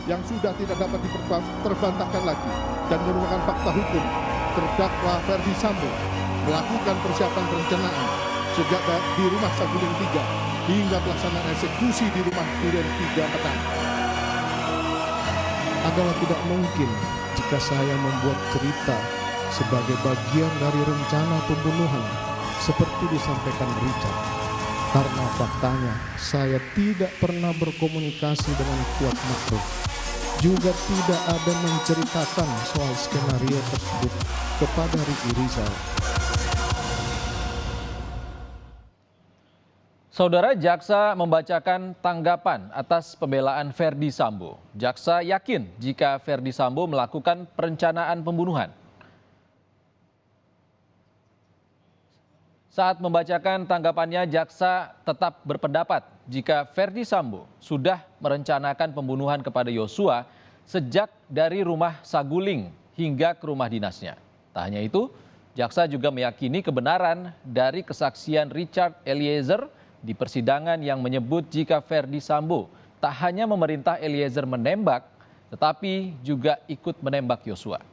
yang sudah tidak dapat terbantahkan lagi dan merupakan fakta hukum, terdakwa Ferdi Sambo melakukan persiapan perencanaan sejak di rumah Saguling 3 hingga pelaksanaan eksekusi di rumah Duren 3 petang. Adalah tidak mungkin jika saya membuat cerita sebagai bagian dari rencana pembunuhan seperti disampaikan Richard. Karena faktanya saya tidak pernah berkomunikasi dengan Kuat Ma'ruf. Juga tidak ada menceritakan soal skenario tersebut kepada Ricky Rizal. Saudara, jaksa membacakan tanggapan atas pembelaan Ferdi Sambo. Jaksa yakin jika Ferdi Sambo melakukan perencanaan pembunuhan. Saat membacakan tanggapannya, jaksa tetap berpendapat jika Ferdi Sambo sudah merencanakan pembunuhan kepada Yosua sejak dari rumah Saguling hingga ke rumah dinasnya. Tak hanya itu, jaksa juga meyakini kebenaran dari kesaksian Richard Eliezer di persidangan yang menyebut jika Ferdi Sambo tak hanya memerintah Eliezer menembak, tetapi juga ikut menembak Yosua.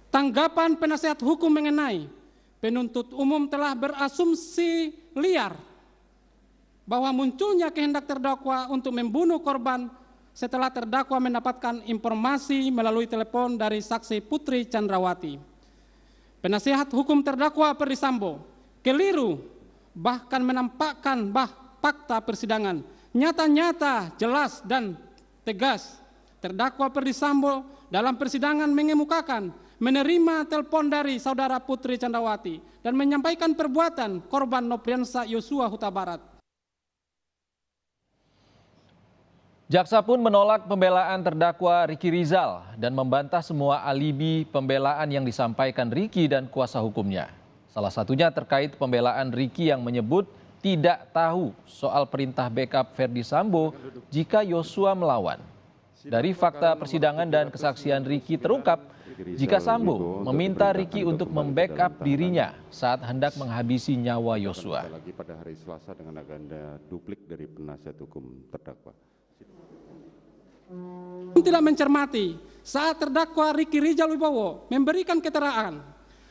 Tanggapan penasihat hukum mengenai penuntut umum telah berasumsi liar bahwa munculnya kehendak terdakwa untuk membunuh korban setelah terdakwa mendapatkan informasi melalui telepon dari saksi Putri Chandrawati. Penasihat hukum terdakwa Ferdi Sambo keliru bahkan menampakkan fakta persidangan nyata-nyata, jelas dan tegas. Terdakwa Ferdi Sambo dalam persidangan mengemukakan menerima telepon dari saudara Putri Chandrawati dan menyampaikan perbuatan korban Nofriansah Yosua Huta Barat. Jaksa pun menolak pembelaan terdakwa Ricky Rizal dan membantah semua alibi pembelaan yang disampaikan Ricky dan kuasa hukumnya. Salah satunya terkait pembelaan Ricky yang menyebut tidak tahu soal perintah backup Ferdi Sambo jika Yosua melawan. Dari fakta persidangan dan kesaksian Ricky terungkap jika Sambo meminta Ricky untuk membackup dirinya saat hendak menghabisi nyawa Yosua. Lagi pada hari Selasa dengan agenda duplik dari penasihat hukum terdakwa. Tidak mencermati saat terdakwa Ricky Rizal Wibowo memberikan keterangan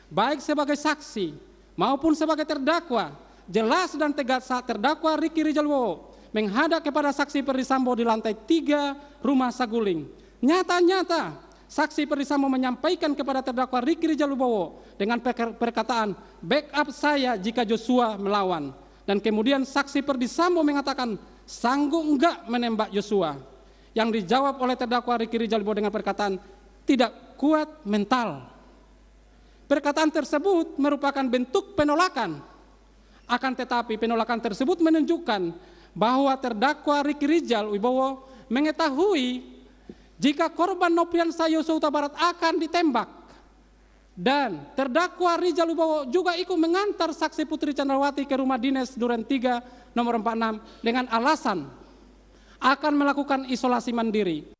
baik sebagai saksi maupun sebagai terdakwa, jelas dan tegas saat terdakwa Ricky Rizal Wibowo menghadap kepada saksi Ferdi Sambo di lantai 3 rumah Saguling. Nyata-nyata saksi Ferdi Sambo menyampaikan kepada terdakwa Ricky Rizal Wibowo dengan perkataan backup saya jika Joshua melawan. Dan kemudian saksi Ferdi Sambo mengatakan sanggup enggak menembak Joshua. Yang dijawab oleh terdakwa Ricky Rizal Wibowo dengan perkataan tidak kuat mental. Perkataan tersebut merupakan bentuk penolakan. Akan tetapi penolakan tersebut menunjukkan bahwa terdakwa Ricky Rizal Wibowo mengetahui jika korban Nofriansah Yosua Huta Barat akan ditembak. Dan terdakwa Rizal Wibowo juga ikut mengantar saksi Putri Chandrawati ke rumah dinas Duren 3 nomor 46 dengan alasan akan melakukan isolasi mandiri.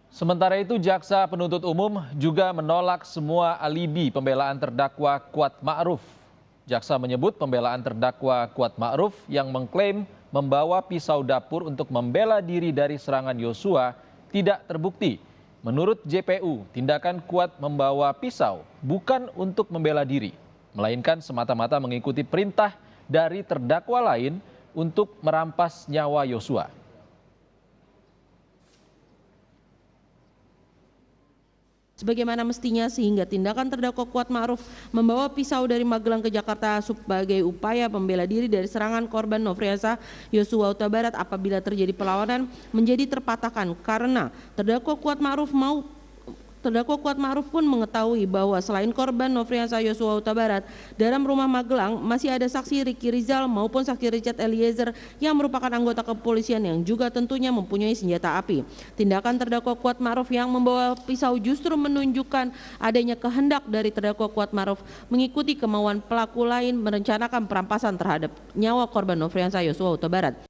Sementara itu, jaksa penuntut umum juga menolak semua alibi pembelaan terdakwa Kuat Ma'ruf. Jaksa menyebut pembelaan terdakwa Kuat Ma'ruf yang mengklaim membawa pisau dapur untuk membela diri dari serangan Yosua tidak terbukti. Menurut JPU, tindakan Kuat membawa pisau bukan untuk membela diri, melainkan semata-mata mengikuti perintah dari terdakwa lain untuk merampas nyawa Yosua. Sebagaimana mestinya, sehingga tindakan terdakwa Kuat Ma'ruf membawa pisau dari Magelang ke Jakarta sebagai upaya membela diri dari serangan korban Nofriansah Yosua Huta Barat apabila terjadi perlawanan menjadi terpatahkan karena terdakwa Kuat Ma'ruf pun mengetahui bahwa selain korban Nofriansah Yosua Huta Barat, dalam rumah Magelang masih ada saksi Ricky Rizal maupun saksi Richard Eliezer yang merupakan anggota kepolisian yang juga tentunya mempunyai senjata api. Tindakan terdakwa Kuat Ma'ruf yang membawa pisau justru menunjukkan adanya kehendak dari terdakwa Kuat Ma'ruf mengikuti kemauan pelaku lain merencanakan perampasan terhadap nyawa korban Nofriansah Yosua Huta Barat.